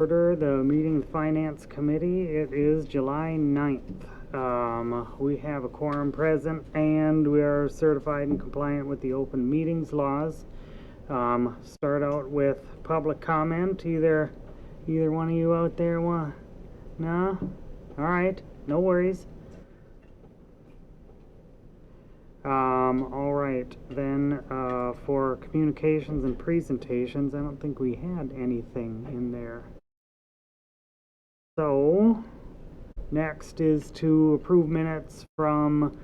Order the meeting of the Finance Committee. It is July 9th. We have a quorum present and we are certified and compliant with the open meetings laws. Start out with public comment. Either one of you out there want? No? All right, no worries. All right, then for communications and presentations, I don't think we had anything in there. So, next is to approve minutes from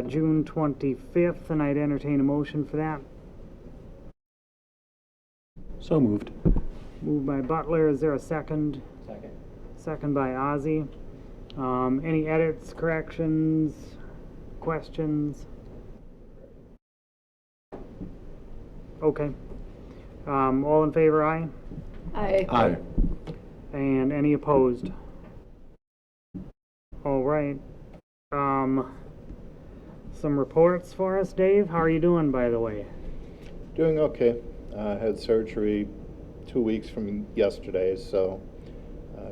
June 25th, and I'd entertain a motion for that. So moved. Moved by Butler. Is there a second? Second. Second by Ozzie. Any edits, corrections, questions? Okay. All in favor, aye? Aye. Aye. And any opposed? All right. Some reports for us, Dave. How are you doing, by the way? Doing okay. Had surgery 2 weeks from yesterday, so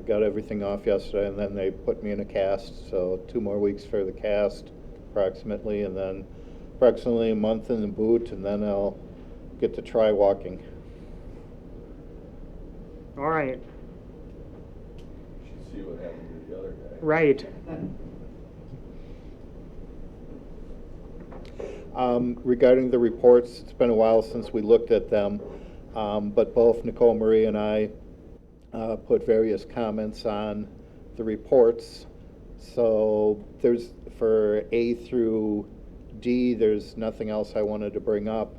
got everything off yesterday, and then they put me in a cast, so 2 more weeks for the cast, approximately, and then approximately a month in the boot, and then I'll get to try walking. All right. See what happened to the other guy. Right. Regarding the reports, it's been a while since we looked at them, but both Nicole Marie and I put various comments on the reports. So there's, for A through D, there's nothing else I wanted to bring up.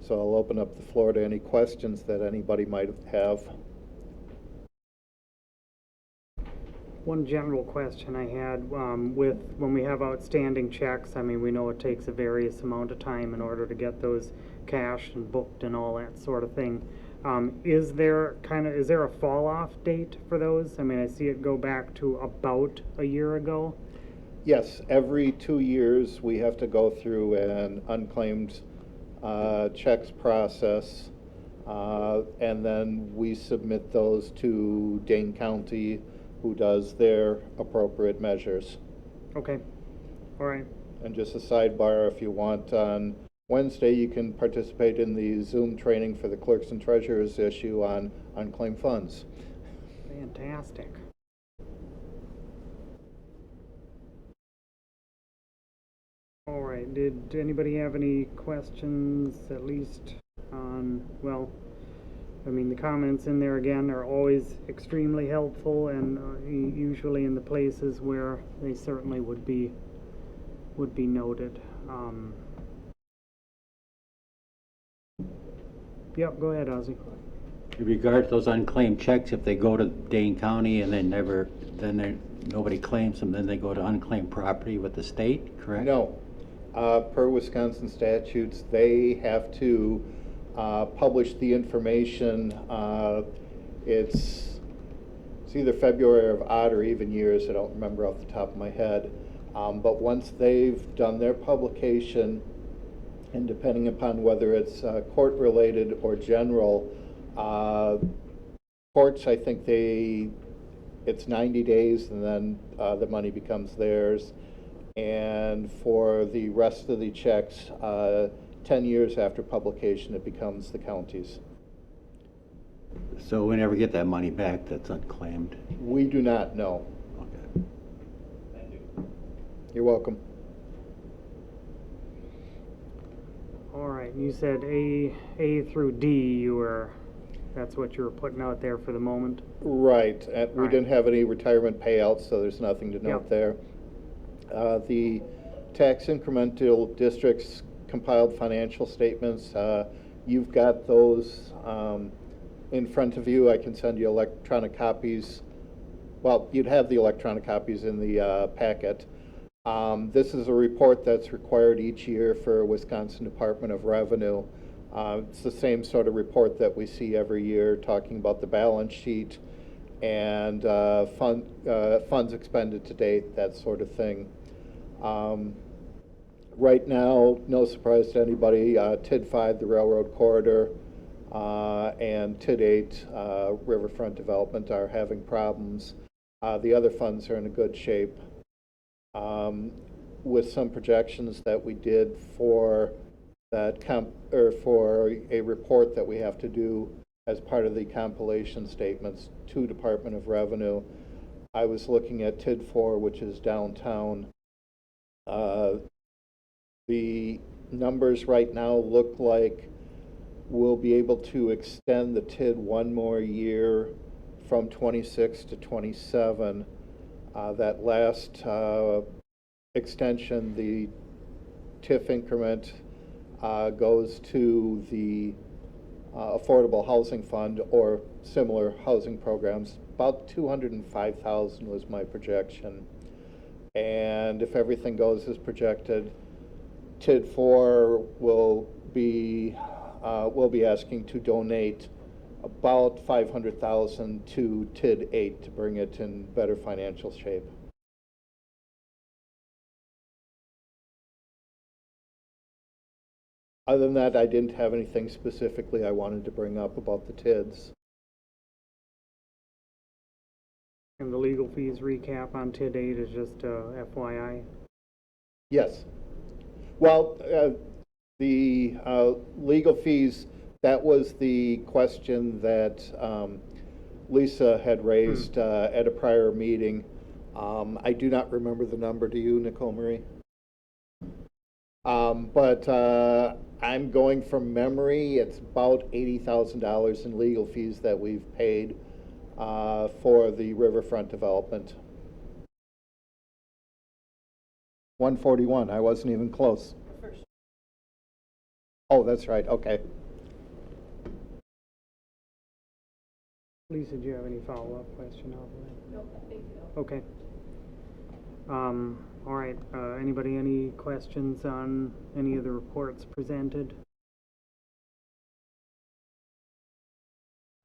So I'll open up the floor to any questions that anybody might have. One general question I had with when we have outstanding checks, I mean, we know it takes a various amount of time in order to get those cashed and booked and all that sort of thing. Is there a fall off date for those? I mean, I see it go back to about a year ago. Yes, every 2 years we have to go through an unclaimed checks process, and then we submit those to Dane County, who does their appropriate measures. Okay. All right. And just a sidebar, if you want, on Wednesday you can participate in the Zoom training for the clerks and treasurers issue on unclaimed funds. Fantastic. All right. Did anybody have any questions, at least on, well, I mean, the comments in there, again, are always extremely helpful, and usually in the places where they certainly would be noted. Yep, go ahead, Ozzie. In regard to those unclaimed checks, if they go to Dane County and nobody claims them, then they go to unclaimed property with the state, correct? No. Per Wisconsin statutes, they have to publish the information. It's either February of odd or even years, I don't remember off the top of my head. But once they've done their publication, and depending upon whether it's court-related or general, courts, I think it's 90 days and then the money becomes theirs. And for the rest of the checks, 10 years after publication, it becomes the county's. So we never get that money back that's unclaimed? We do not know. Okay. Thank you. You're welcome. All right, you said A through D, that's what you were putting out there for the moment? Right. We Right. didn't have any retirement payouts, so there's nothing to note there. The tax incremental districts compiled financial statements, you've got those in front of you. I can send you electronic copies. Well, you'd have the electronic copies in the packet. This is a report that's required each year for Wisconsin Department of Revenue. It's the same sort of report that we see every year, talking about the balance sheet and funds expended to date, that sort of thing. Right now, no surprise to anybody, TID 5, the railroad corridor, and to date, Riverfront Development are having problems. The other funds are in a good shape. With some projections that we did for that for a report that we have to do as part of the compilation statements to Department of Revenue, I was looking at TID 4, which is downtown. The numbers right now look like we'll be able to extend the TID one more year from 26 to 27. That last extension, the TIF increment, goes to the Affordable Housing Fund or similar housing programs. About 205,000 was my projection. And if everything goes as projected, TID 4 will be asking to donate about 500,000 to TID 8 to bring it in better financial shape. Other than that, I didn't have anything specifically I wanted to bring up about the TIDs. And the legal fees recap on TID 8 is just FYI? Yes. Well, the legal fees, that was the question that Lisa had raised at a prior meeting. I do not remember the number. Do you, Nicole Marie? But I'm going from memory. It's about $80,000 in legal fees that we've paid for the riverfront development. 141. I wasn't even close. Oh, that's right. Okay. Lisa, do you have any follow-up question off of that? No, thank you. Okay. All right. Anybody, any questions on any of the reports presented?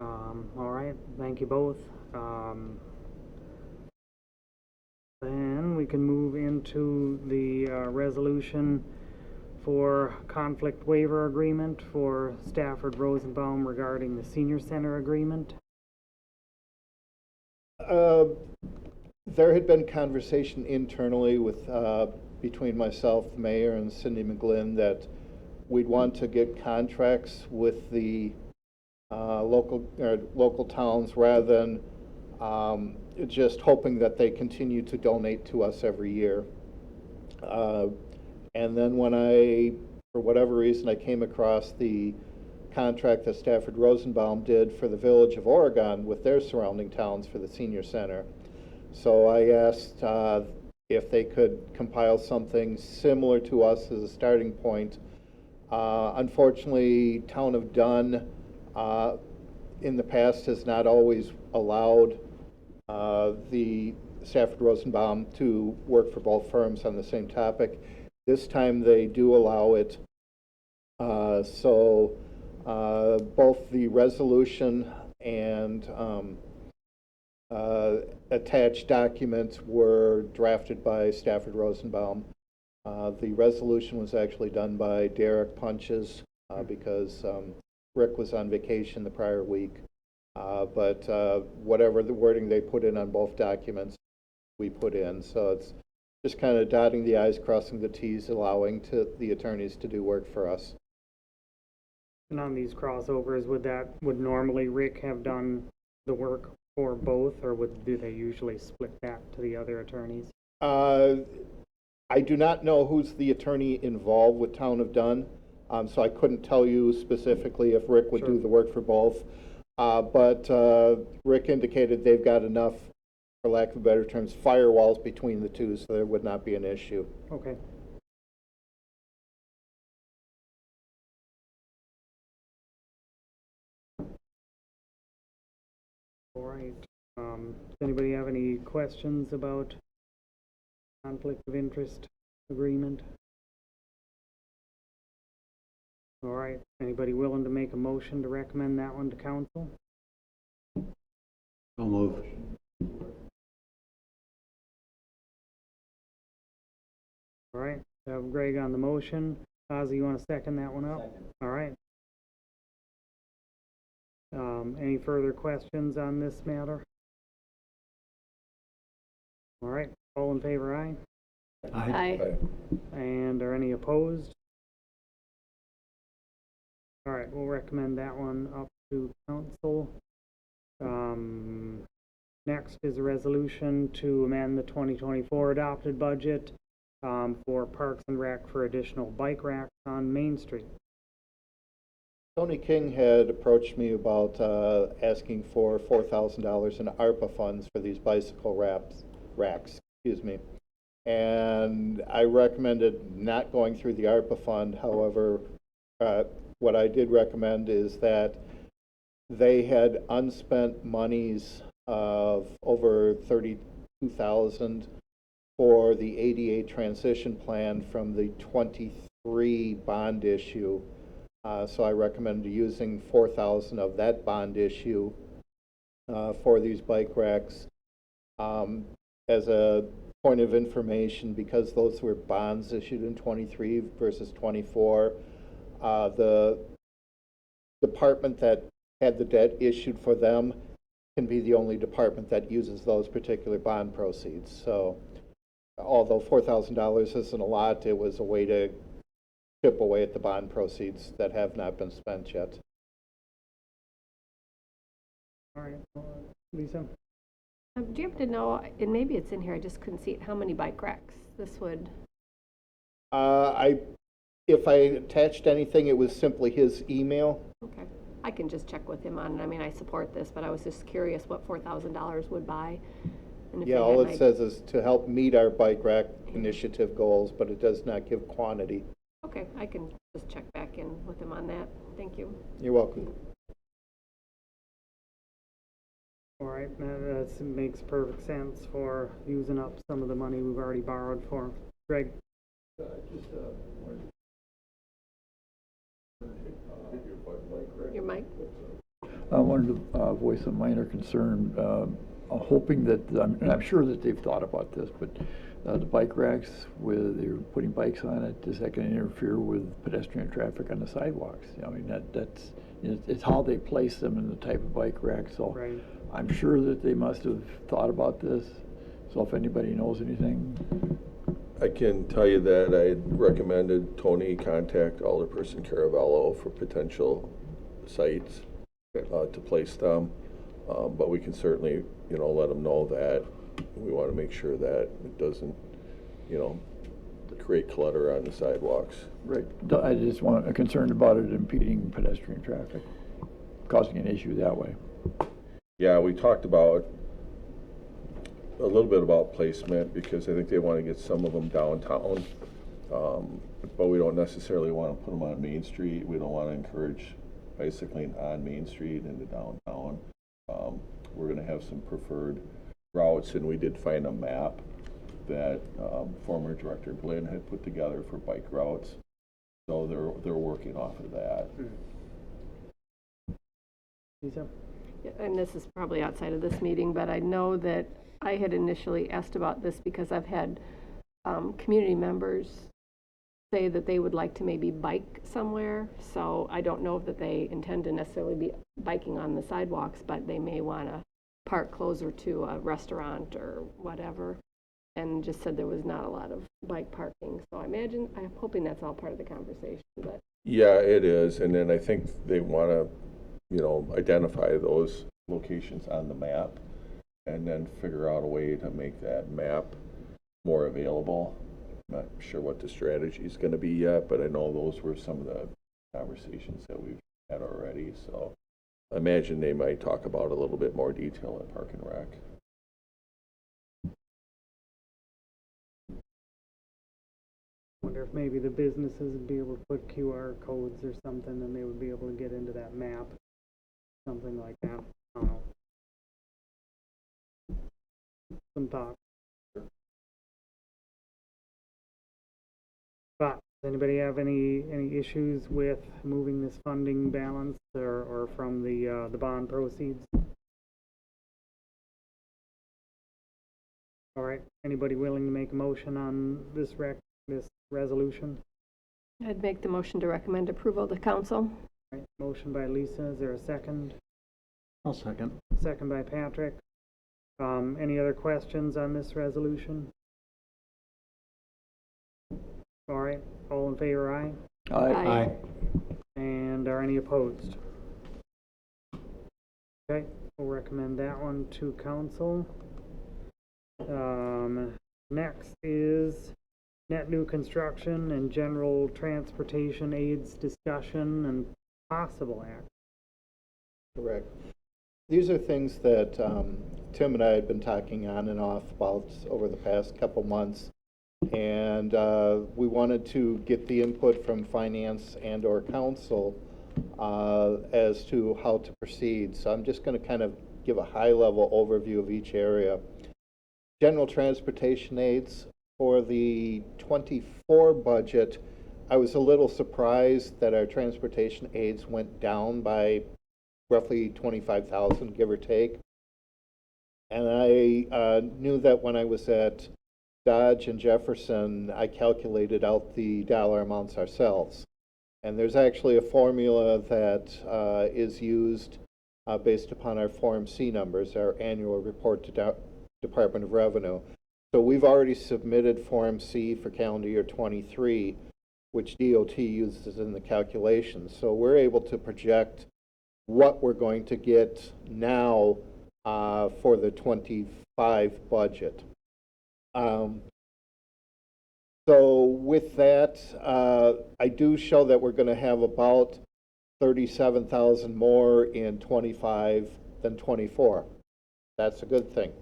All right. Thank you both. Then we can move into the resolution for conflict waiver agreement for Stafford Rosenbaum regarding the senior center agreement. There had been conversation internally with between myself, the mayor, and Cindy McGlynn that we'd want to get contracts with the local towns rather than just hoping that they continue to donate to us every year. And then when for whatever reason, I came across the contract that Stafford Rosenbaum did for the Village of Oregon with their surrounding towns for the senior center. So I asked if they could compile something similar to us as a starting point. Unfortunately, Town of Dunn in the past has not always allowed the Stafford Rosenbaum to work for both firms on the same topic. This time they do allow it. So both the resolution and attached documents were drafted by Stafford Rosenbaum. The resolution was actually done by Derek Punches because Rick was on vacation the prior week. But whatever the wording they put in on both documents, we put in. So it's just kind of dotting the I's, crossing the T's, allowing the attorneys to do work for us. And on these crossovers, would normally Rick have done the work for both, or do they usually split that to the other attorneys? I do not know who's the attorney involved with Town of Dunn, so I couldn't tell you specifically if Rick would do the work for both. But Rick indicated they've got enough, for lack of better terms, firewalls between the two, so there would not be an issue. Okay. All right. Does anybody have any questions about conflict of interest agreement? All right. Anybody willing to make a motion to recommend that one to council? So move. All right. Have Greg on the motion. Ozzy, you want to second that one up? Second. All right. Any further questions on this matter? All right, all in favor, aye? Aye. And are any opposed? All right, we'll recommend that one up to council. Next is a resolution to amend the 2024 adopted budget for Parks and Rec for additional bike racks on Main Street. Tony King had approached me about asking for $4,000 in ARPA funds for these bicycle racks, and I recommended not going through the ARPA fund. However, what I did recommend is that they had unspent monies of over $32,000 for the ADA transition plan from the 23 bond issue. So I recommend using $4,000 of that bond issue for these bike racks. As a point of information, because those were bonds issued in 23 versus 24, the department that had the debt issued for them can be the only department that uses those particular bond proceeds. So although $4,000 isn't a lot, it was a way to chip away at the bond proceeds that have not been spent yet. All right, Lisa? Do you happen to know, and maybe it's in here, I just couldn't see it, how many bike racks this would? If I attached anything, it was simply his email. Okay, I can just check with him on it. I mean, I support this, but I was just curious what $4,000 would buy. And if Yeah, they all had it my- says is to help meet our bike rack initiative goals, but it does not give quantity. Okay, I can just check back in with him on that. Thank you. You're welcome. All right, that makes perfect sense for using up some of the money we've already borrowed for. Greg? Your mic? I wanted to voice a minor concern, hoping that, and I'm sure that they've thought about this, but the bike racks, where they're putting bikes on it, is that going to interfere with pedestrian traffic on the sidewalks? I mean, that's, it's how they place them and the type of bike rack, so Right. I'm sure that they must have thought about this, so if anybody knows anything. I can tell you that I recommended Tony contact Alderperson Caravello for potential sites to place them, but we can certainly, let them know that we want to make sure that it doesn't, create clutter on the sidewalks. Right, I just want, concerned about it impeding pedestrian traffic, causing an issue that way. Yeah, we talked about a little bit about placement because I think they want to get some of them downtown, but we don't necessarily want to put them on Main Street. We don't want to encourage bicycling on Main Street into downtown. We're going to have some preferred routes, and we did find a map that former Director Glenn had put together for bike routes. So they're working off of that. Lisa? Yeah, and this is probably outside of this meeting, but I know that I had initially asked about this because I've had community members say that they would like to maybe bike somewhere. So I don't know that they intend to necessarily be biking on the sidewalks, but they may want to park closer to a restaurant or whatever. And just said there was not a lot of bike parking. So I'm hoping that's all part of the conversation. But Yeah, it is. And then I think they want to, identify those locations on the map and then figure out a way to make that map more available. I'm not sure what the strategy is going to be yet, but I know those were some of the conversations that we've had already. So I imagine they might talk about a little bit more detail at Park and Rec. Wonder if maybe the businesses would be able to put QR codes or something, and they would be able to get into that map. Something like that. I don't know. Some thought. But does anybody have any issues with moving this funding balance or from the bond proceeds? All right. Anybody willing to make a motion on this resolution? I'd make the motion to recommend approval to council. All right. Motion by Lisa. Is there a second? I'll second. Second by Patrick. Any other questions on this resolution? All right, all in favor, aye? Aye. And are any opposed? Okay, we'll recommend that one to council. Next is net new construction and general transportation aids discussion and possible act. Correct. These are things that Tim and I had been talking on and off about over the past couple months. And we wanted to get the input from finance and or council as to how to proceed. So I'm just going to kind of give a high-level overview of each area. General transportation aids for the 24 budget, I was a little surprised that our transportation aids went down by roughly 25,000, give or take. And I knew that when I was at Dodge and Jefferson, I calculated out the dollar amounts ourselves. And there's actually a formula that is used based upon our Form C numbers, our annual report to Department of Revenue. So we've already submitted Form C for calendar year 23, which DOT uses in the calculations. So we're able to project what we're going to get now for the 25 budget. So with that, I do show that we're going to have about 37,000 more in 25 than 24. That's a good thing.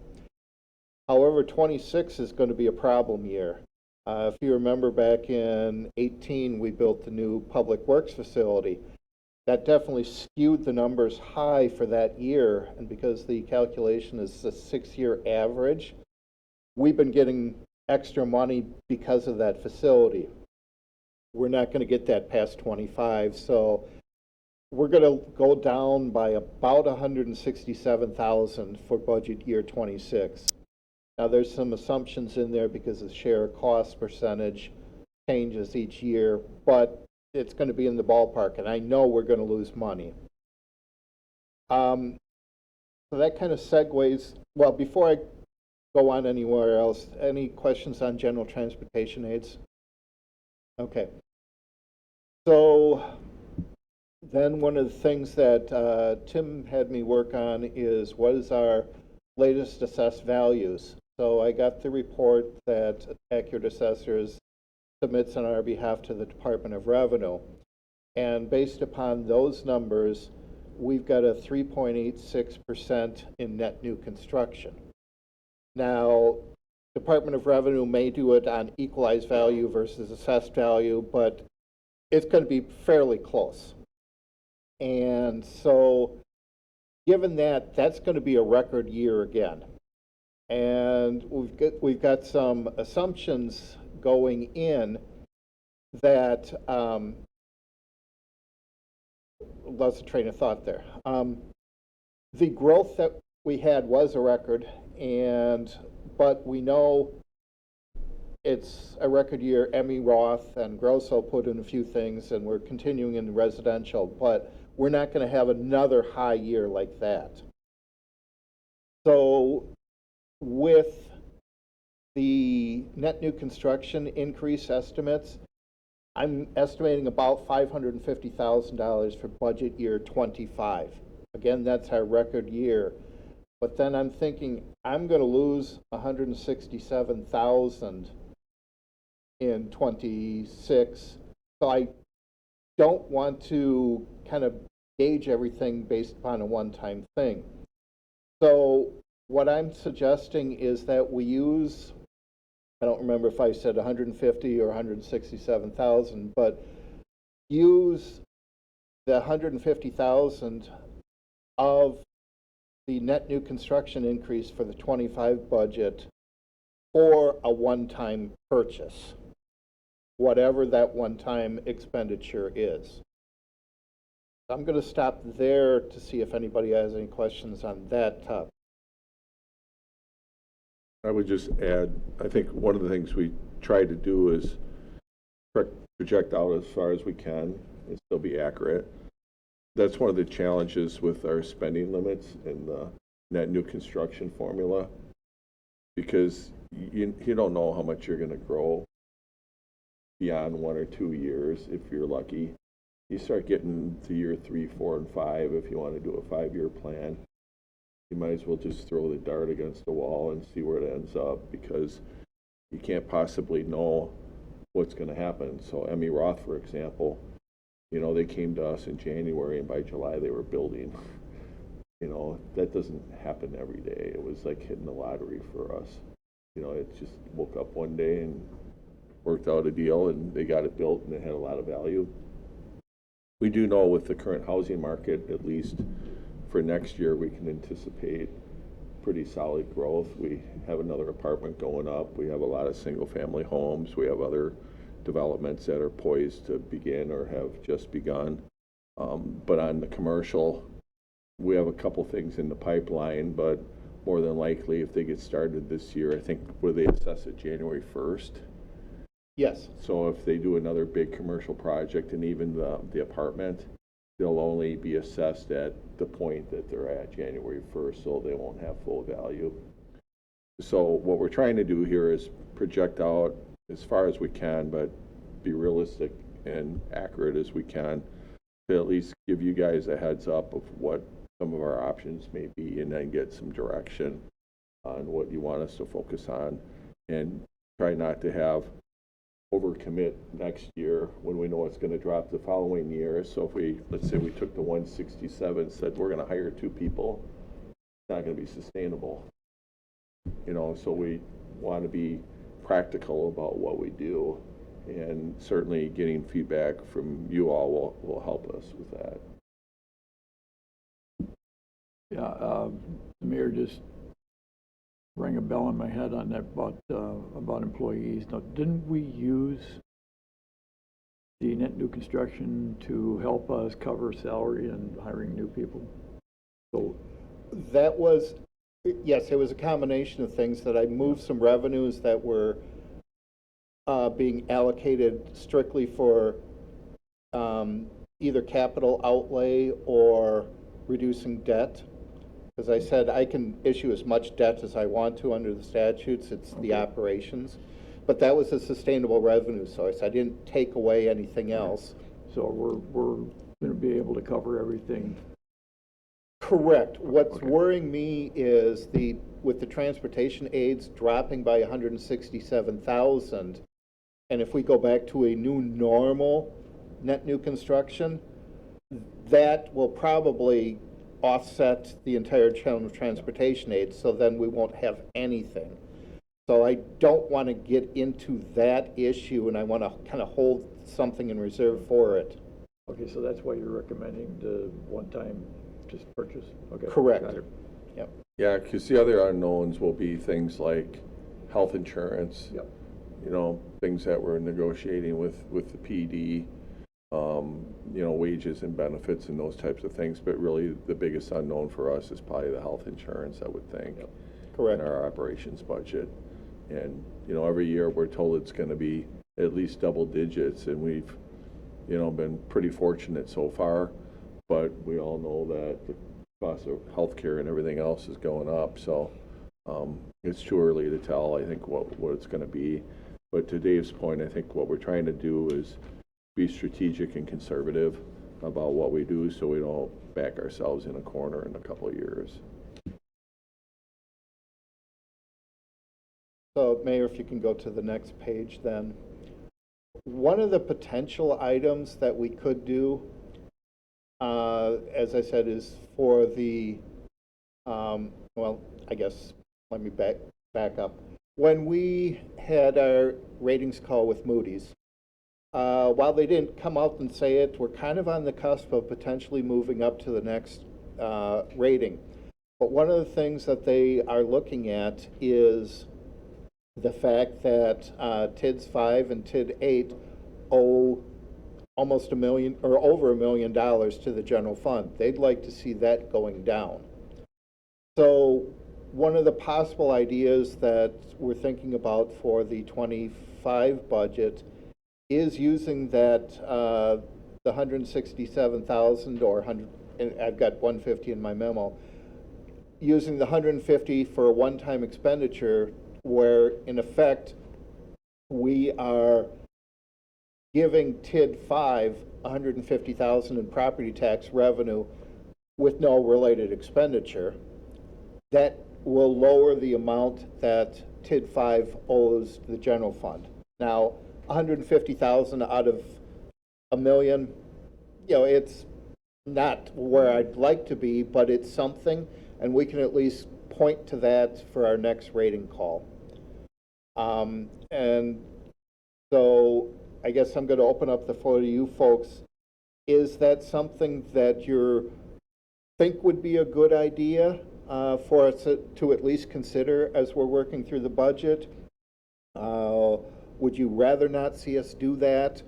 However, 26 is going to be a problem year. If you remember back in 18, we built the new public works facility. That definitely skewed the numbers high for that year, and because the calculation is a 6-year average, we've been getting extra money because of that facility. We're not going to get that past 25, so we're going to go down by about 167,000 for budget year 26. Now there's some assumptions in there because the share cost percentage changes each year, but it's going to be in the ballpark, and I know we're going to lose money. So that kind of segues, well, before I go on anywhere else, any questions on general transportation aids? Okay. So then one of the things that Tim had me work on is what is our latest assessed values. So I got the report that Accurate Assessors submits on our behalf to the Department of Revenue. And based upon those numbers, we've got a 3.86% in net new construction. Now, Department of Revenue may do it on equalized value versus assessed value, but it's going to be fairly close. And so, given that, that's going to be a record year again. And we've got some assumptions going in that lost a train of thought there. The growth that we had was a record, but we know it's a record year. Emmy Roth and Grosso put in a few things, and we're continuing in residential, but we're not going to have another high year like that. So with the net new construction increase estimates, I'm estimating about $550,000 for budget year 25. Again, that's our record year. But then I'm thinking I'm going to lose 167,000 in 26. So I don't want to kind of gauge everything based upon a one-time thing. So what I'm suggesting is that we use, I don't remember if I said 150 or 167,000, but use the 150,000 of the net new construction increase for the 25 budget for a one-time purchase, whatever that one-time expenditure is. I'm going to stop there to see if anybody has any questions on that topic. I would just add, I think one of the things we try to do is project out as far as we can and still be accurate. that's one of the challenges with our spending limits and the net new construction formula, because you don't know how much you're going to grow beyond 1 or 2 years if you're lucky. You start getting to year 3, 4, and 5 if you want to do a 5-year plan. You might as well just throw the dart against the wall and see where it ends up, because you can't possibly know what's going to happen. So Emmy Roth, for example, they came to us in January, and by July they were building. That doesn't happen every day. It was like hitting the lottery for us. It just woke up one day and worked out a deal, and they got it built, and it had a lot of value. We do know with the current housing market, at least for next year, we can anticipate pretty solid growth. We have another apartment going up. We have a lot of single-family homes. We have other developments that are poised to begin or have just begun. But on the commercial, we have a couple things in the pipeline, but more than likely, if they get started this year, I think, where they assess it January 1st. Yes. So if they do another big commercial project, and even the apartment, they'll only be assessed at the point that they're at January 1st, so they won't have full value. So what we're trying to do here is project out as far as we can, but be realistic and accurate as we can, to at least give you guys a heads up of what some of our options may be, and then get some direction on what you want us to focus on, and try not to have overcommit next year when we know it's going to drop the following year. So if let's say we took the 167, said we're going to hire 2 people, it's not going to be sustainable. So we want to be practical about what we do, and certainly getting feedback from you all will help us with that. Yeah, the mayor just rang a bell in my head on that about employees. Now, didn't we use the net new construction to help us cover salary and hiring new people? So That was, yes, it was a combination of things that I moved some revenues that were being allocated strictly for either capital outlay or reducing debt. As I said, I can issue as much debt as I want to under the statutes. It's the operations. But that was a sustainable revenue source. I didn't take away anything else. So we're going to be able to cover everything. Correct. What's worrying me is with the transportation aids dropping by 167,000, and if we go back to a new normal net new construction, that will probably offset the entire challenge of transportation aid, so then we won't have anything. So I don't want to get into that issue, and I want to kind of hold something in reserve for it. Okay, so that's why you're recommending the one-time just purchase? Okay. Correct. Got it. Yep. Yeah, because the other unknowns will be things like health insurance. Yep. Things that we're negotiating with the PD, wages and benefits and those types of things. But really, the biggest unknown for us is probably the health insurance, I would think. Yep. Correct. In our operations budget. And, every year we're told it's going to be at least double digits, and we've, been pretty fortunate so far. But we all know that the cost of healthcare and everything else is going up. So it's too early to tell, I think, what it's going to be. But to Dave's point, I think what we're trying to do is be strategic and conservative about what we do, so we don't back ourselves in a corner in a couple of years. So, Mayor, if you can go to the next page then. One of the potential items that we could do, as I said, is for the, I guess, let me back up. When we had our ratings call with Moody's, while they didn't come out and say it, we're kind of on the cusp of potentially moving up to the next rating. But one of the things that they are looking at is the fact that TIDS 5 and TID 8 owe almost $1 million or over $1 million to the general fund. They'd like to see that going down. So one of the possible ideas that we're thinking about for the 25 budget is using that the 167,000 or 100, and I've got 150 in my memo, using the 150 for a one-time expenditure where in effect we are giving TID 5 150,000 in property tax revenue with no related expenditure, that will lower the amount that TID 5 owes the general fund. Now, 150,000 out of a million, you know, it's not where I'd like to be, but it's something, and we can at least point to that for our next rating call. And so I guess I'm going to open up the floor to you folks. Is that something that you think would be a good idea for us to at least consider as we're working through the budget? Would you rather not see us do that?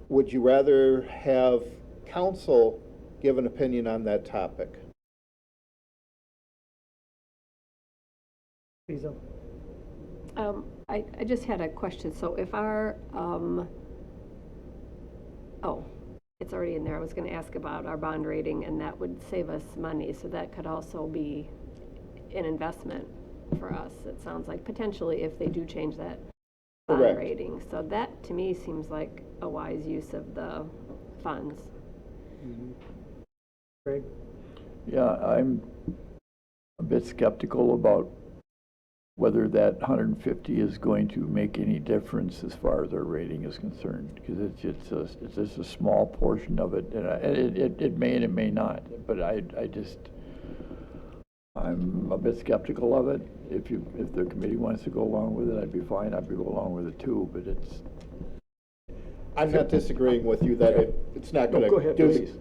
Would you rather have council give an opinion on that topic? Lisa? I just had a question. So if our, oh, it's already in there. I was going to ask about our bond rating, and that would save us money. So that could also be an investment for us. It sounds like potentially if they do change that bond Correct. rating. So that to me seems like a wise use of the funds. Greg? Yeah, I'm a bit skeptical about whether that 150 is going to make any difference as far as our rating is concerned, because it's just a small portion of it, and it may and it may not. But I'm a bit skeptical of it. If the committee wants to go along with it, I'd be fine. I'd go along with it too. But I'm not disagreeing with you that it's not going go to ahead, do. please.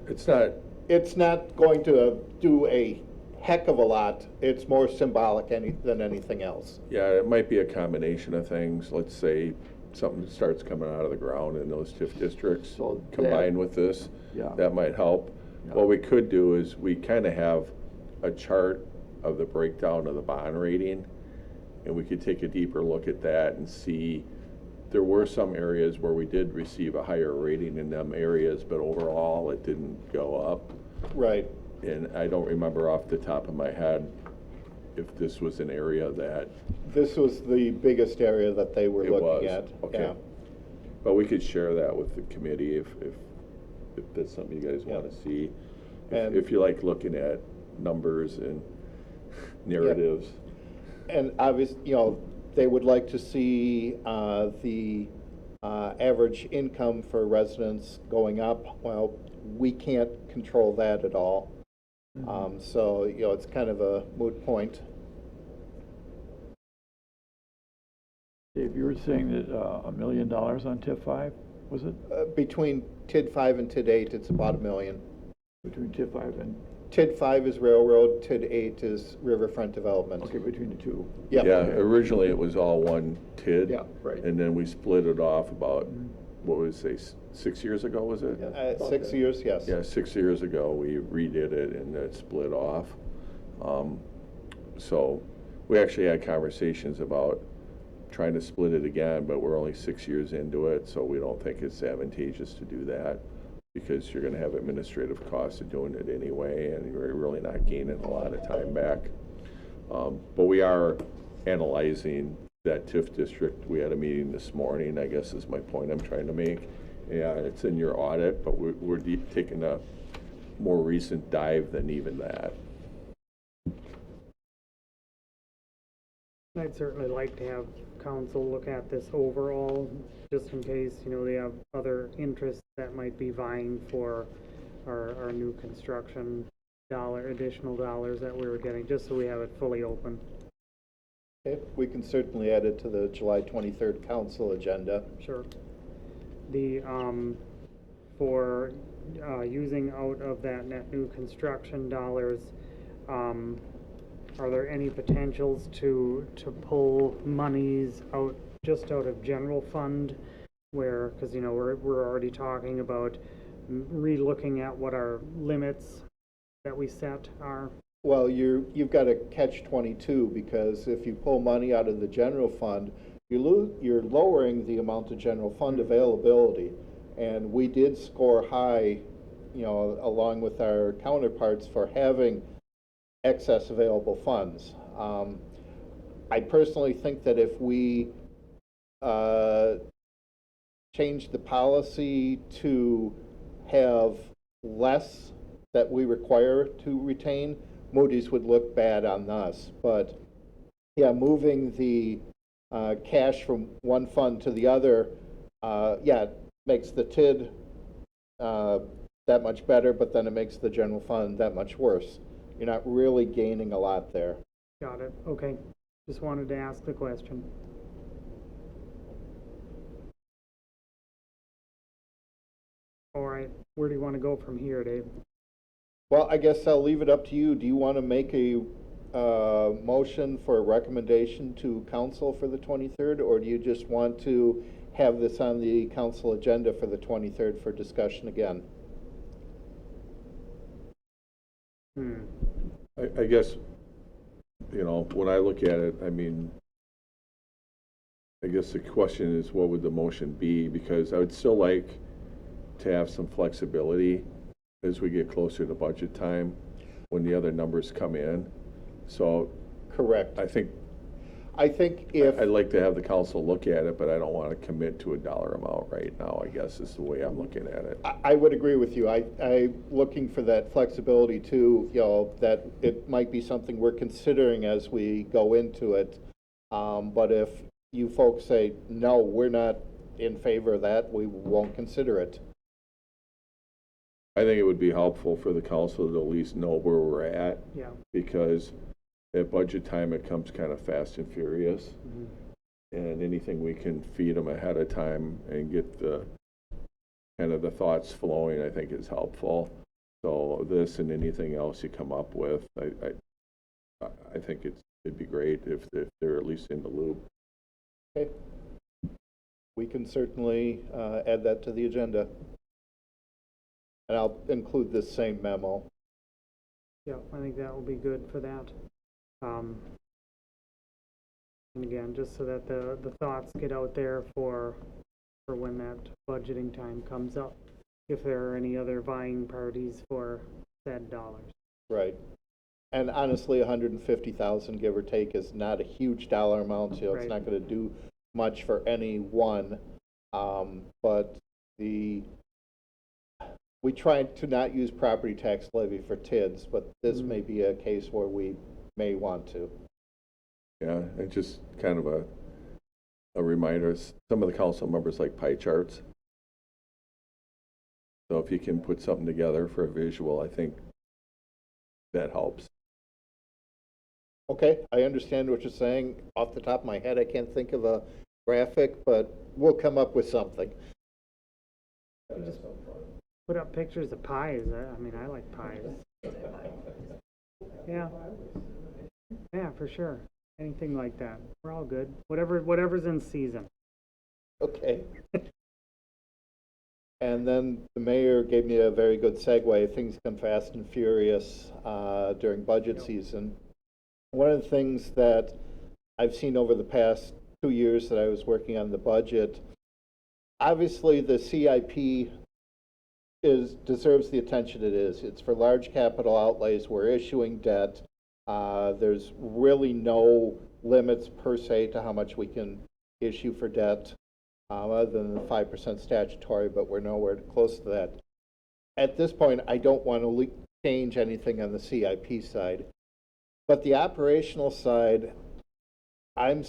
It's not going to do a heck of a lot. It's more symbolic than anything else. Yeah, it might be a combination of things. Let's say something starts coming out of the ground in those TIF districts, So combined with this, Yeah. that might help. Yeah. What we could do is we kind of have a chart of the breakdown of the bond rating, and we could take a deeper look at that and see there were some areas where we did receive a higher rating in them areas, but overall it didn't go up. Right. And I don't remember off the top of my head if this was an area that This was the biggest area that they were it looking was. at. Okay. Yeah. But we could share that with the committee if that's something you guys want to see. And- If you like looking at numbers and narratives. And obviously, you know, they would like to see the average income for residents going up. Well, we can't control that at all. So, you know, it's kind of a moot point. Dave, you were saying that $1 million on TIF 5, was it? Between TID 5 and TID 8, it's about $1 million. Between TIF 5 and, TID 5 is railroad, TID 8 is riverfront development. okay, between the two. Yep. Yeah, originally it was all one TID. Yeah, right. And then we split it off about, what would it say, 6 years ago, was it? 6 years, yes. Yeah, 6 years ago, we redid it and it split off. So we actually had conversations about trying to split it again, but we're only 6 years into it, so we don't think it's advantageous to do that because you're gonna have administrative costs of doing it anyway, and you're really not gaining a lot of time back. But we are analyzing that TIF district. We had a meeting this morning, I guess is my point I'm trying to make. Yeah, it's in your audit, but we're taking a more recent dive than even that. I'd certainly like to have council look at this overall, just in case, you know, they have other interests that might be vying for our new construction additional dollars that we were getting, just so we have it fully open. Okay, we can certainly add it to the July 23rd council agenda. Sure. The, for using out of that net new construction dollars, are there any potentials to pull monies out, just out of general fund where, because, you know, we're already talking about re-looking at what our limits that we set are? Well, you've got a catch-22 because if you pull money out of the general fund, you're lowering the amount of general fund availability. And we did score high, along with our counterparts for having excess available funds. I personally think that if we change the policy to have less that we require to retain, Moody's would look bad on us. But yeah, moving the cash from one fund to the other, yeah, makes the TID that much better, but then it makes the general fund that much worse. You're not really gaining a lot there. Got it, okay. Just wanted to ask the question. All right, where do you want to go from here, Dave? Well, I guess I'll leave it up to you. Do you want to make a motion for a recommendation to council for the 23rd, or do you just want to have this on the council agenda for the 23rd for discussion again? I guess, when I look at it, I mean, I guess the question is, what would the motion be? Because I would still like to have some flexibility as we get closer to budget time when the other numbers come in. So Correct. I think if I'd like to have the council look at it, but I don't want to commit to a dollar amount right now, I guess is the way I'm looking at it. I would agree with you. I'm looking for that flexibility too, that it might be something we're considering as we go into it. But if you folks say, no, we're not in favor of that, we won't consider it. I think it would be helpful for the council to at least know where we're at. Yeah. Because at budget time, it comes kind of fast and furious. Mm-hmm. And anything we can feed them ahead of time and get the kind of the thoughts flowing, I think is helpful. So this and anything else you come up with, I think it'd be great if they're at least in the loop. Okay. We can certainly add that to the agenda. And I'll include this same memo. Yeah, I think that will be good for that. And again, just so that the thoughts get out there for when that budgeting time comes up, if there are any other vying parties for said dollars. Right. And honestly, 150,000, give or take, is not a huge dollar amount. It's Right. not going to do much for any one. But we try to not use property tax levy for TIDs, but this may be a case where we may want to. Yeah, and just kind of a reminder, some of the council members like pie charts. So if you can put something together for a visual, I think that helps. Okay, I understand what you're saying. Off the top of my head, I can't think of a graphic, but we'll come up with something. Just put up pictures of pies. I mean, I like pies. Yeah. Yeah, for sure. Anything like that. We're all good. Whatever's in season. Okay. And then the mayor gave me a very good segue. Things come fast and furious during budget season. One of the things that I've seen over the past 2 years that I was working on the budget, obviously the CIP deserves the attention it is. It's for large capital outlays. We're issuing debt. There's really no limits per se to how much we can issue for debt, other than the 5% statutory, but we're nowhere close to that. At this point, I don't want to change anything on the CIP side. But the operational side, I'm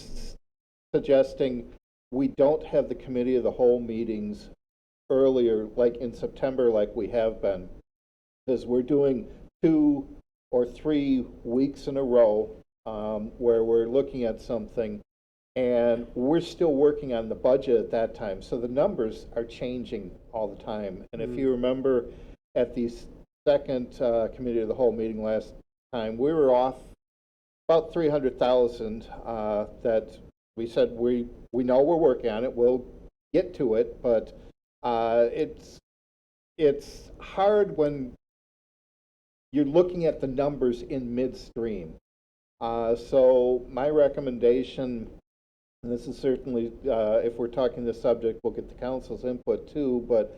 suggesting we don't have the committee of the whole meetings earlier, like in September, like we have been, because we're doing 2 or 3 weeks in a row where we're looking at something, and we're still working on the budget at that time. So the numbers are changing all the time. And if you remember at the second committee of the whole meeting last time, we were off about 300,000 that we said we know we're working on it. We'll get to it, but it's hard when you're looking at the numbers in midstream. So my recommendation and this is certainly, if we're talking this subject, we'll get the council's input too, but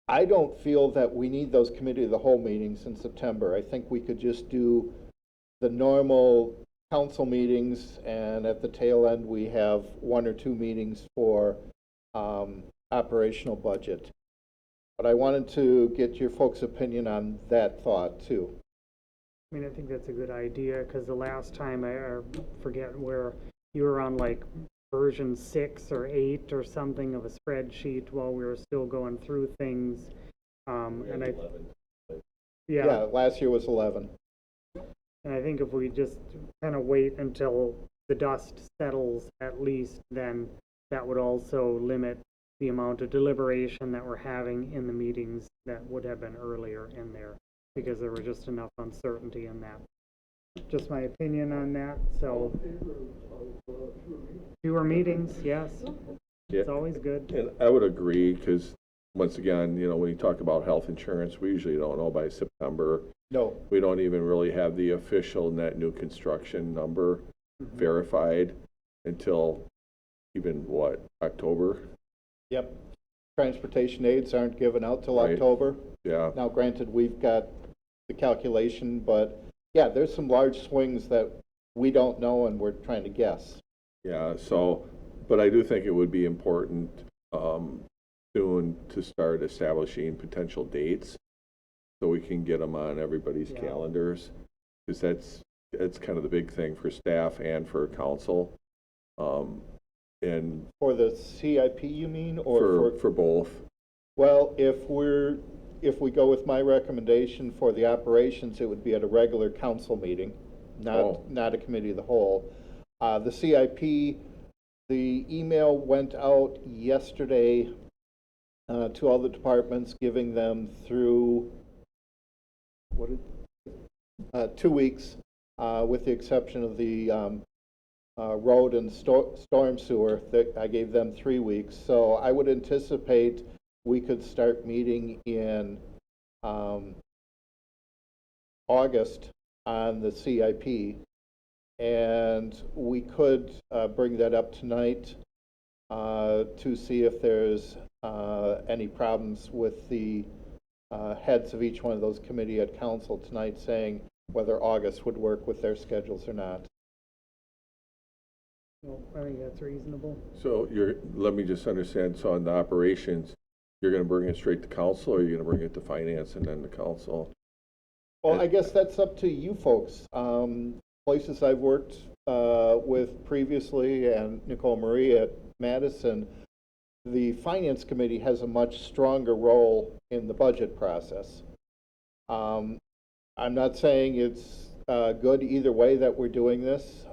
I don't feel that we need those committee of the whole meetings in September. I think we could just do the normal council meetings, and at the tail end, we have 1 or 2 meetings for operational budget. But I wanted to get your folks' opinion on that thought too. I mean, I think that's a good idea, because the last time, I forget where, you were on like version 6 or 8 or something of a spreadsheet while we were still going through things. And I, Yeah, last year was 11. and I think if we just kind of wait until the dust settles at least, then that would also limit the amount of deliberation that we're having in the meetings that would have been earlier in there, because there was just enough uncertainty in that. Just my opinion on that, so. Fewer meetings, yes, it's Yeah. always good. And I would agree, because once again, you know, when you talk about health insurance, we usually don't know by September. No, We don't even really have the official net new construction number verified until even, what, October? yep. Transportation aids aren't given out till Right. October. Yeah, Now, granted, we've got the calculation, but yeah, there's some large swings that we don't know and we're trying to guess. yeah, so, but I do think it would be important soon to start establishing potential dates so we can get them on everybody's Yeah. calendars, because that's kind of the big thing for staff and for council. And For the CIP, you mean, or for both. Well, if we go with my recommendation for the operations, it would be at a regular council meeting, not a committee of the whole. The CIP, the email went out yesterday to all the departments, giving them through 2 weeks, with the exception of the road and storm sewer. That I gave them 3 weeks. So I would anticipate we could start meeting in August on the CIP, and we could bring that up tonight to see if there's any problems with the heads of each one of those committee at council tonight, saying whether August would work with their schedules or not. Well, I think that's reasonable. So let me just understand, so on the operations, you're gonna bring it straight to council, or you're gonna bring it to finance and then to council? Well, I guess that's up to you folks. Places I've worked with previously, and Nicole Marie at Madison, the finance committee has a much stronger role in the budget process. I'm not saying it's good either way that we're doing this.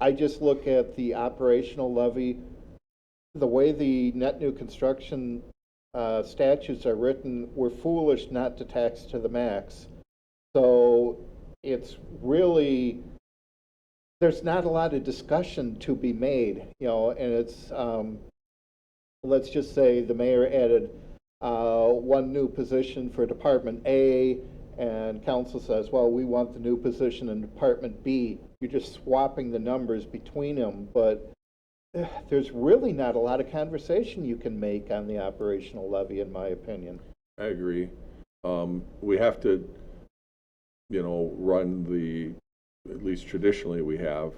I just look at the operational levy, the way the net new construction statutes are written, we're foolish not to tax to the max. So it's really, there's not a lot of discussion to be made, and it's, let's just say the mayor added 1 new position for Department A, and council says, well, we want the new position in Department B. You're just swapping the numbers between them, but there's really not a lot of conversation you can make on the operational levy, in my opinion. I agree. We have to, run at least traditionally we have,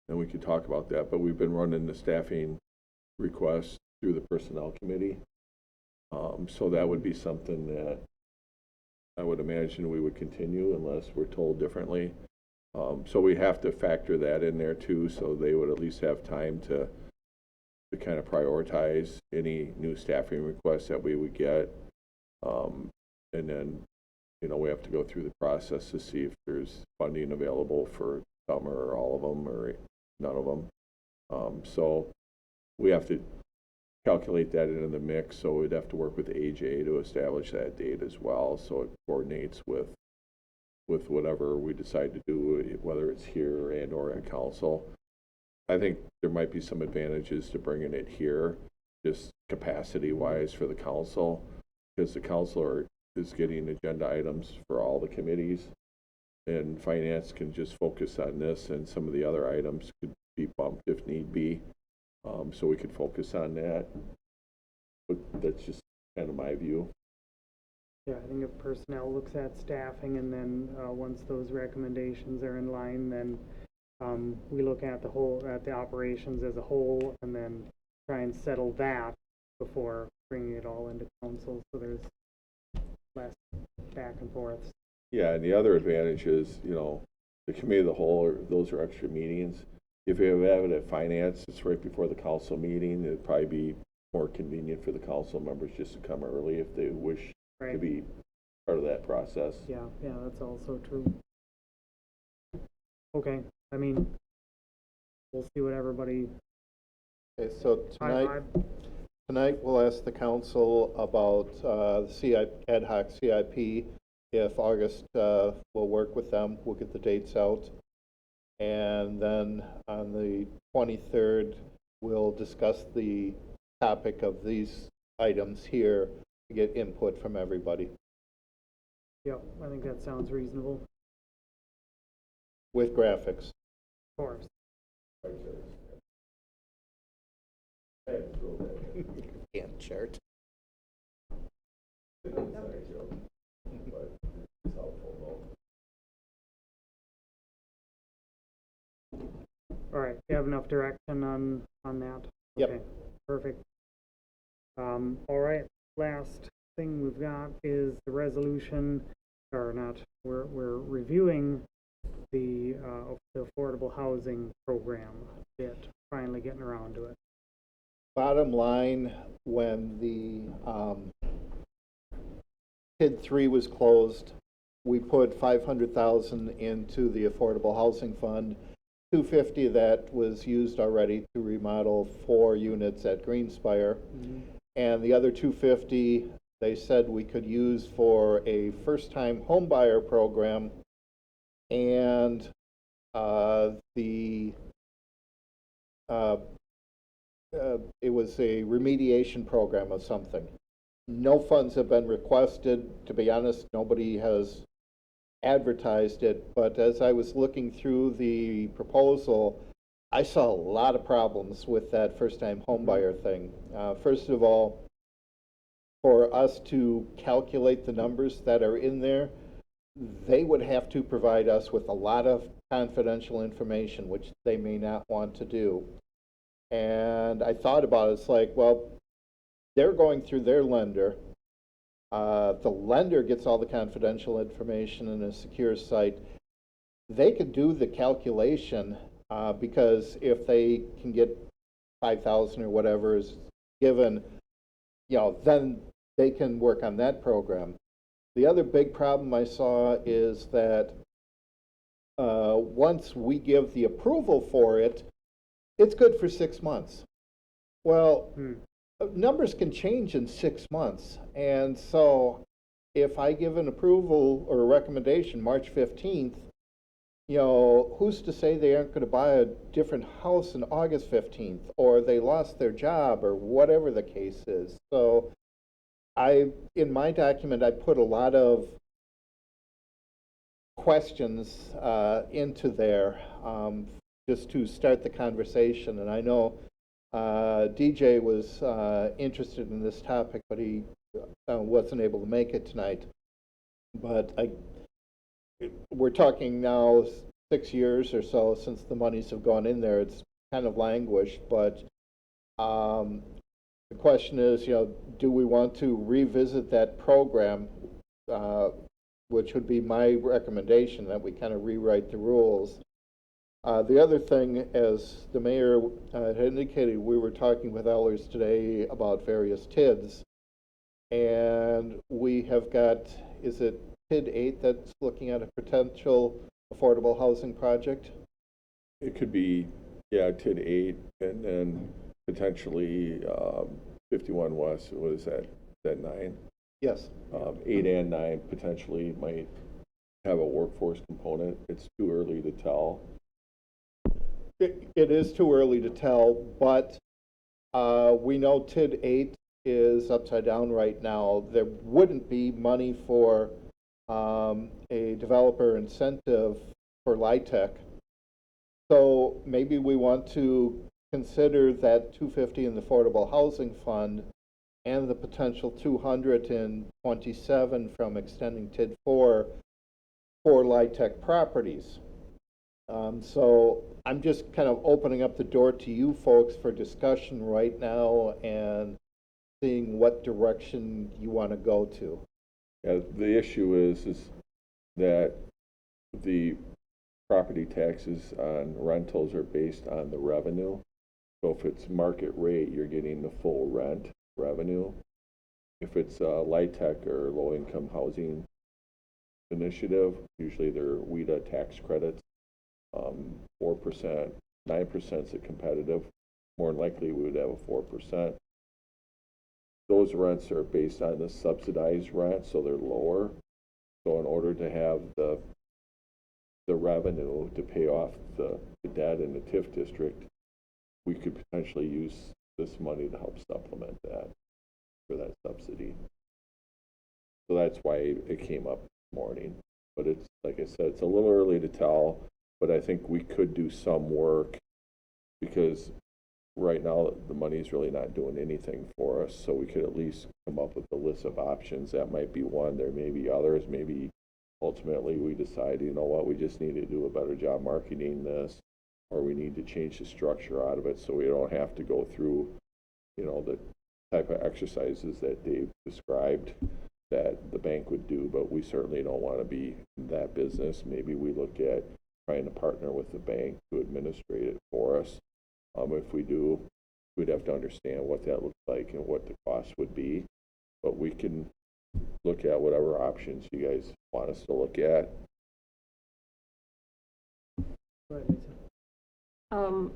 and we could talk about that, but we've been running the staffing requests through the personnel committee. So that would be something that I would imagine we would continue unless we're told differently. So we have to factor that in there too, so they would at least have time to kind of prioritize any new staffing requests that we would get. And then, we have to go through the process to see if there's funding available for some or all of them or none of them. So we have to calculate that into the mix, so we'd have to work with AJ to establish that date as well, so it coordinates with whatever we decide to do, whether it's here and or at council. I think there might be some advantages to bringing it here, just capacity-wise for the council, because the council is getting agenda items for all the committees, and finance can just focus on this, and some of the other items could be bumped if need be, so we could focus on that. But that's just kind of my view. Yeah, I think if personnel looks at staffing and then, once those recommendations are in line, then, we look at the operations as a whole and then try and settle that before bringing it all into council, so there's less back and forth. Yeah, and the other advantage is, the committee of the whole, those are extra meetings. If you have it at finance, it's right before the council meeting. It'd probably be more convenient for the council members just to come early if they wish to Right. be part of that process. Yeah, that's also true. Okay, I mean, we'll see what everybody. Okay, so tonight we'll ask the council about the ad hoc CIP. If August will work with them, we'll get the dates out. And then on the 23rd, we'll discuss the topic of these items here to get input from everybody Yep, I think that sounds reasonable, with graphics. of course. Gantt chart. All right, you have enough direction on that? Yep. Okay, perfect. All right, last thing we've got is the resolution, or not, we're reviewing the affordable housing program bit, finally getting around to it. Bottom line, when the PID 3 was closed, we put 500,000 into the Affordable Housing Fund. 250 of that was used already to remodel 4 units at Greenspire. And the other 250, they said we could use for a first-time home buyer program, and it was a remediation program of something. No funds have been requested. To be honest, nobody has advertised it, but as I was looking through the proposal, I saw a lot of problems with that first-time homebuyer thing. First of all, for us to calculate the numbers that are in there, they would have to provide us with a lot of confidential information, which they may not want to do. And I thought about it, it's like, well, they're going through their lender. The lender gets all the confidential information in a secure site. They could do the calculation because if they can get 5,000 or whatever is given, then they can work on that program. The other big problem I saw is that once we give the approval for it, it's good for 6 months. Well, numbers can change in 6 months. And so if I give an approval or a recommendation March 15th, who's to say they aren't going to buy a different house on August 15th, or they lost their job, or whatever the case is. So in my document, I put a lot of questions into there just to start the conversation. And I know DJ was interested in this topic, but he wasn't able to make it tonight. But we're talking now 6 years or so since the monies have gone in there. It's kind of languished, but the question is, do we want to revisit that program, which would be my recommendation, that we kind of rewrite the rules. The other thing, as the mayor had indicated, we were talking with Ellers today about various TIDs, and we have got, is it TID 8 that's looking at a potential affordable housing project? It could be, TID 8, and then potentially 51 West, what is that 9? Yes. 8 and 9 potentially might have a workforce component. It's too early to tell. It is too early to tell, but we know TID 8 is upside down right now. There wouldn't be money for a developer incentive for LIHTC So maybe we want to consider that 250 in the Affordable Housing Fund and the potential 200 in 27 from extending TID 4 for LIHTC properties. So I'm just kind of opening up the door to you folks for discussion right now and seeing what direction you want to go to. Yeah, the issue is that the property taxes on rentals are based on the revenue. So if it's market rate, you're getting the full rent revenue. If it's LIHTC or low-income housing initiative, usually they're WIDA tax credits. 4%, 9% is a competitive. More than likely, we would have a 4%. Those rents are based on the subsidized rent, so they're lower. So in order to have the revenue to pay off the debt in the TIF district, we could potentially use this money to help supplement that for that subsidy. So that's why it came up this morning. But it's, like I said, it's a little early to tell, but I think we could do some work because right now the money is really not doing anything for us. So we could at least come up with a list of options. That might be one. There may be others. Maybe ultimately we decide, you know what, we just need to do a better job marketing this, or we need to change the structure out of it so we don't have to go through, you know, the type of exercises that Dave described that the bank would do, but we certainly don't want to be in that business. Maybe we look at trying to partner with the bank to administrate it for us. If we do, we'd have to understand what that looks like and what the cost would be, but we can look at whatever options you guys want us to look at. Go ahead, Lisa.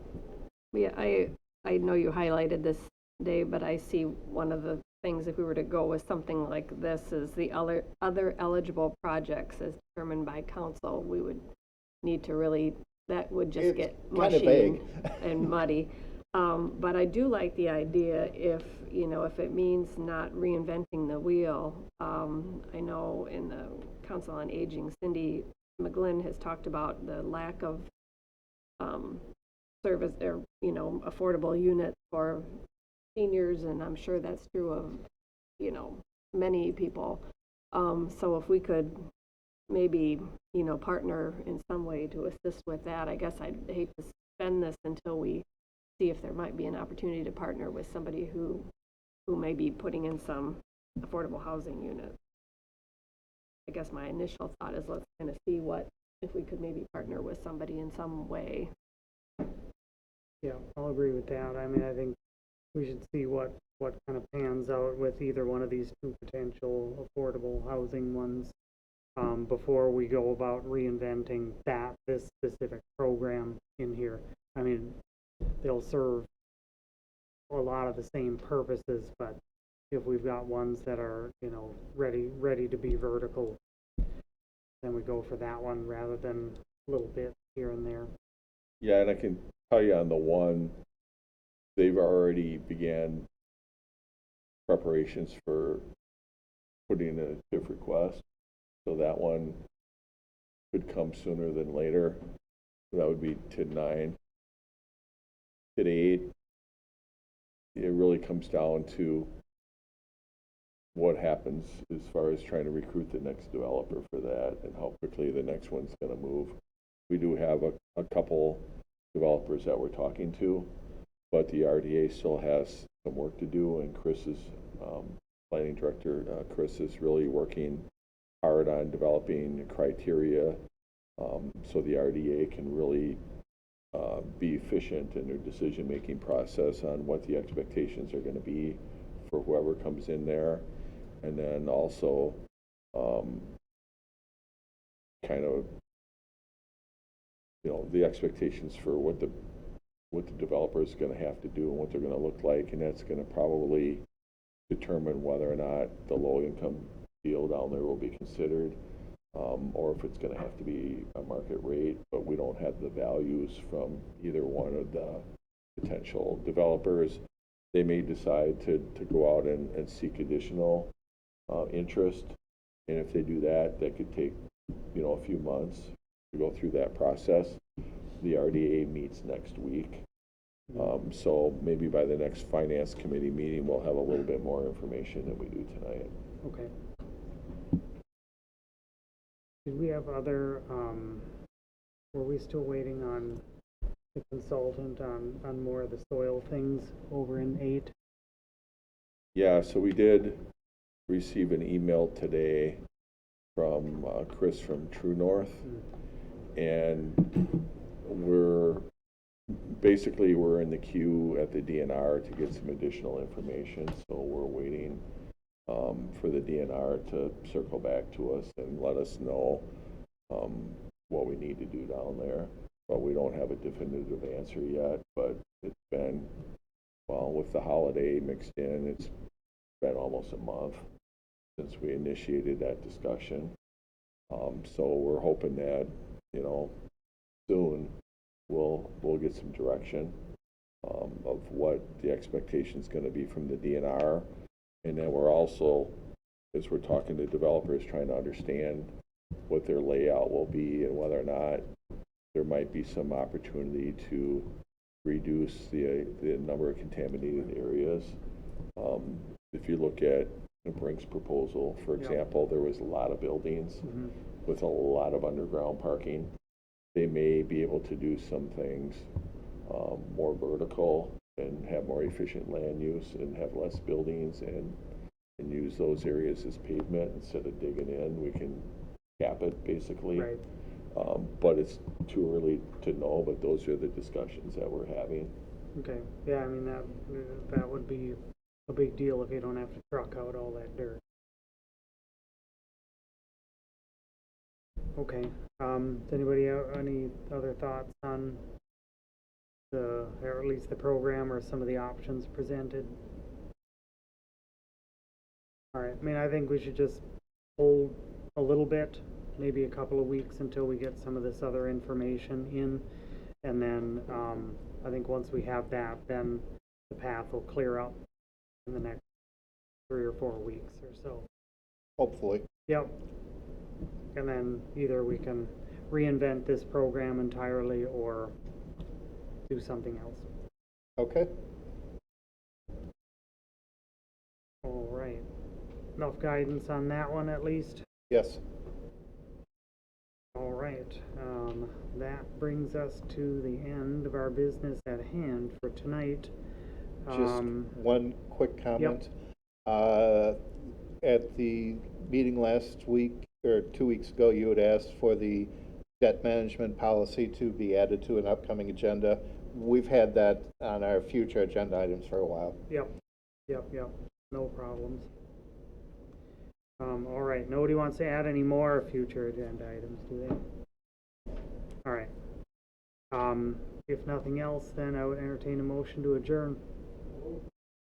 Yeah, I know you highlighted this, Dave, but I see one of the things, if we were to go with something like this, is the other eligible projects as determined by council. We would need to really, that would just get mushy and muddy. But I do like the idea if it means not reinventing the wheel. I know in the Council on Aging, Cindy McGlynn has talked about the lack of service or, affordable units for seniors, and I'm sure that's true of, many people. So if we could maybe, partner in some way to assist with that, I guess I'd hate to spend this until we see if there might be an opportunity to partner with somebody who may be putting in some affordable housing units. I guess my initial thought is let's kind of see if we could maybe partner with somebody in some way. Yeah, I'll agree with that. I mean, I think we should see what kind of pans out with either one of these two potential affordable housing ones before we go about reinventing this specific program in here. I mean, they'll serve a lot of the same purposes, but if we've got ones that are, ready to be vertical, then we go for that one rather than little bits here and there. Yeah, and I can tell you on the one, they've already began preparations for putting a TIF request. So that one could come sooner than later. That would be TID 9. TID 8, it really comes down to what happens as far as trying to recruit the next developer for that and how quickly the next one's going to move. We do have a couple developers that we're talking to, but the RDA still has some work to do, and Chris's planning director, Chris, is really working hard on developing criteria so the RDA can really be efficient in their decision-making process on what the expectations are going to be for whoever comes in there, and then also kind of the expectations for what the developer is going to have to do and what they're going to look like, and that's going to probably determine whether or not the low-income deal down there will be considered, or if it's going to have to be a market rate. But we don't have the values from either one of the potential developers. They may decide to go out and seek additional interest, and if they do that, that could take a few months to go through that process. the RDA meets next week. So maybe by the next finance committee meeting, we'll have a little bit more information than we do tonight. Okay. Did we have other, were we still waiting on the consultant on more of the soil things over in 8? Yeah, so we did receive an email today from Chris from True North, and we're in the queue at the DNR to get some additional information, so we're waiting for the DNR to circle back to us and let us know what we need to do down there. But we don't have a definitive answer yet, but it's been, well, with the holiday mixed in, it's been almost a month since we initiated that discussion. So we're hoping that, soon we'll get some direction of what the expectation is going to be from the DNR. And then we're also, as we're talking to developers, trying to understand what their layout will be and whether or not there might be some opportunity to reduce the number of contaminated areas. If you look at Brink's proposal, for example, there was a lot of buildings with a lot of underground parking. They may be able to do some things more vertical and have more efficient land use and have less buildings and use those areas as pavement instead of digging in. We can cap it basically. Right. But it's too early to know, but those are the discussions that we're having. Okay. Yeah, I mean, that would be a big deal if you don't have to truck out all that dirt. Okay. Does anybody have any other thoughts on or at least the program or some of the options presented? All right. I mean, I think we should just hold a little bit, maybe a couple of weeks until we get some of this other information in. And then I think once we have that, then the path will clear up in the next 3 or 4 weeks or so. Hopefully. Yep. And then either we can reinvent this program entirely or do something else. Okay. All right. Enough guidance on that one at least? Yes. All right. That brings us to the end of our business at hand for tonight. Just one quick comment. At the meeting last week or 2 weeks ago, you had asked for the debt management policy to be added to an upcoming agenda. We've had that on our future agenda items for a while. Yep. No problems. All right. Nobody wants to add any more future agenda items, do they? All right. If nothing else, then I would entertain a motion to adjourn.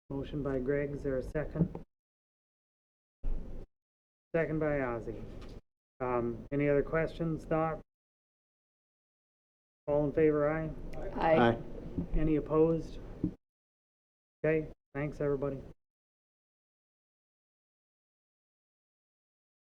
Motion by Greg. Is there a second? Second by Ozzy. Any other questions, thoughts? All in favor, aye? Aye. Any opposed? Okay. Thanks, everybody.